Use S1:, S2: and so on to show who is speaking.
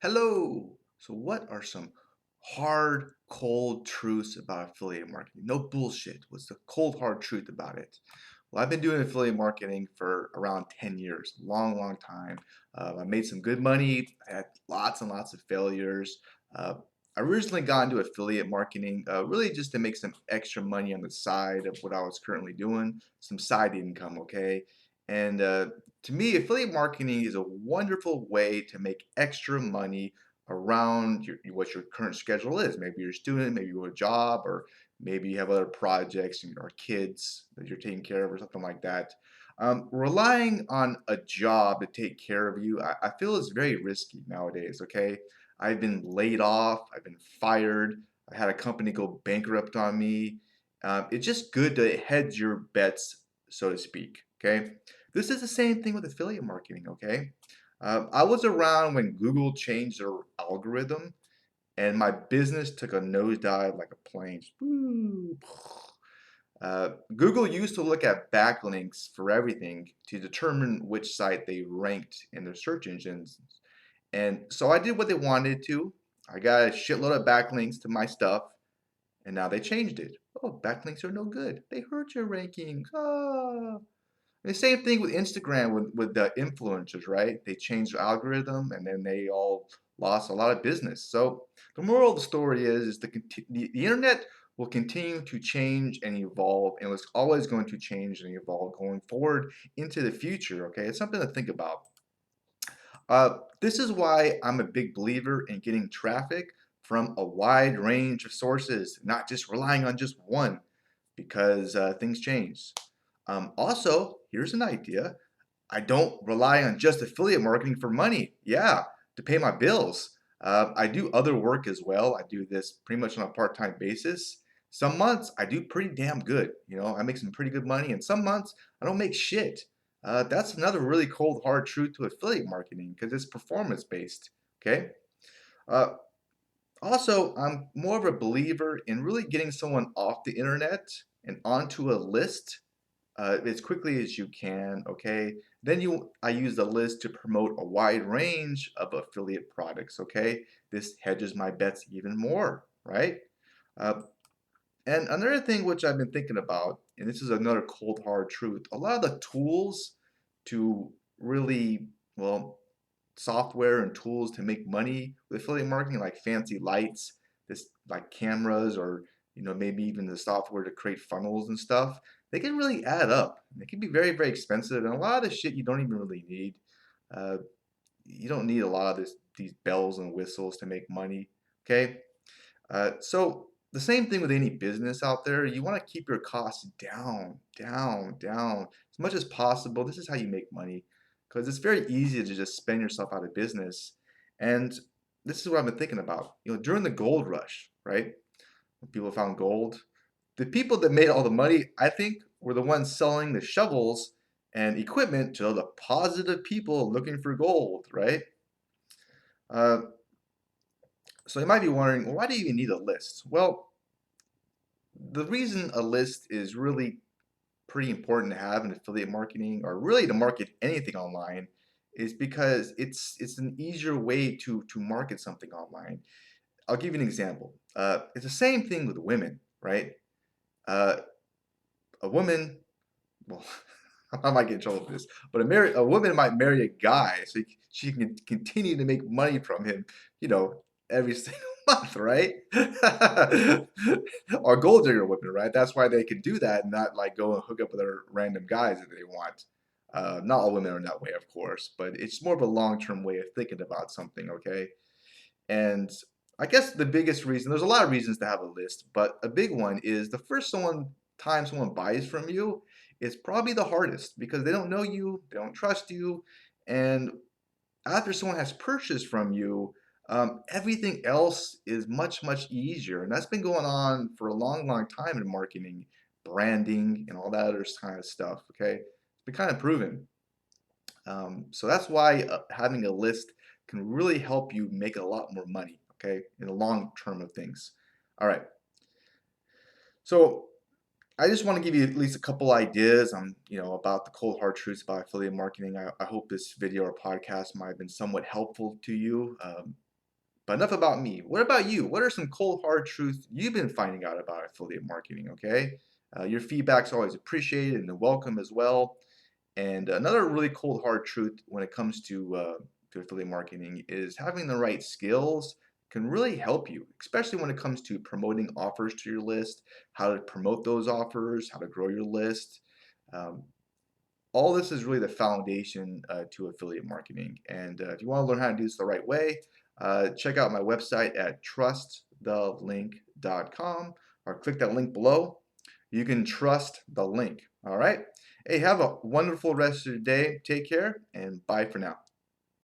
S1: Hello. So, what are some hard, cold truths about affiliate marketing? No bullshit. What's the cold, hard truth about it? Well, I've been doing affiliate marketing for around 10 years, long, long time. I made some good money. I had lots and lots of failures. Uh, I originally got into affiliate marketing really just to make some extra money on the side of what I was currently doing, some side income, okay? And to me, affiliate marketing is a wonderful way to make extra money around what your current schedule is. Maybe you're a student, maybe you have a job, or maybe you have other projects or kids that you're taking care of or something like that. Relying on a job to take care of you, I feel is very risky nowadays, okay? I've been laid off, I've been fired, I had a company go bankrupt on me. It's just good to hedge your bets, so to speak, okay? This is the same thing with affiliate marketing, okay? I was around when Google changed their algorithm and my business took a nosedive like a plane. Woo. Google used to look at backlinks for everything to determine which site they ranked in their search engines. And so I did what they wanted to. I got a shitload of backlinks to my stuff, and now they changed it. Oh, backlinks are no good. They hurt your rankings. Ah. And the same thing with Instagram with the influencers, right? They changed the algorithm and then they all lost a lot of business. So the moral of the story is the internet will continue to change and evolve, and it's always going to change and evolve going forward into the future. Okay, it's something to think about. This is why I'm a big believer in getting traffic from a wide range of sources, not just relying on just one, because things change. Also, here's an idea. I don't rely on just affiliate marketing for money. Yeah, to pay my bills. I do other work as well. I do this pretty much on a part-time basis. Some months I do pretty damn good. I make some pretty good money, and some months I don't make shit. That's another really cold, hard truth to affiliate marketing because it's performance-based. Okay. Uh, Also, I'm more of a believer in really getting someone off the internet and onto a list as quickly as you can, okay? I use the list to promote a wide range of affiliate products, okay? This hedges my bets even more, right? Uh, and another thing which I've been thinking about, and this is another cold hard truth, a lot of the tools to really, well, software and tools to make money with affiliate marketing, like fancy lights, this like cameras, or maybe even the software to create funnels and stuff. They can really add up. They can be very, very expensive, and a lot of the shit you don't even really need. Uh, you don't need a lot of these bells and whistles to make money. Okay, so the same thing with any business out there. You want to keep your costs down, down, down as much as possible. This is how you make money because it's very easy to just spend yourself out of business. And this is what I've been thinking about. During the gold rush, right? When people found gold, the people that made all the money, I think, were the ones selling the shovels and equipment to the positive people looking for gold, right? Uh, so you might be wondering, well, why do you even need a list? Well, the reason a list is really pretty important to have in affiliate marketing, or really to market anything online, is because it's an easier way to market something online. I'll give you an example. It's the same thing with women, right? Uh, a woman, well, I might get in trouble for this, but a woman might marry a guy so she can continue to make money from him, you know, every single month, right? Or gold digger women, right? That's why they can do that and not like go and hook up with other random guys if they want. Not all women are that way, of course, but it's more of a long-term way of thinking about something, okay? And I guess the biggest reason, there's a lot of reasons to have a list, but a big one is the first time someone buys from you is probably the hardest because they don't know you, they don't trust you, and after someone has purchased from you, everything else is much, much easier. And that's been going on for a long, long time in marketing, branding, and all that other kind of stuff, okay? It's been kind of proven. So that's why having a list can really help you make a lot more money, okay, in the long term of things. All right. So I just want to give you at least a couple ideas on, about the cold hard truths about affiliate marketing. I hope this video or podcast might have been somewhat helpful to you. But enough about me. What about you? What are some cold hard truths you've been finding out about affiliate marketing? Okay, your feedback's always appreciated and welcome as well. And another really cold hard truth when it comes to affiliate marketing is having the right skills can really help you, especially when it comes to promoting offers to your list, how to promote those offers, how to grow your list. Um, all this is really the foundation to affiliate marketing. And if you want to learn how to do this the right way, check out my website at trustthelink.com or click that link below. You can trust the link. All right. Hey, have a wonderful rest of your day. Take care and bye for now.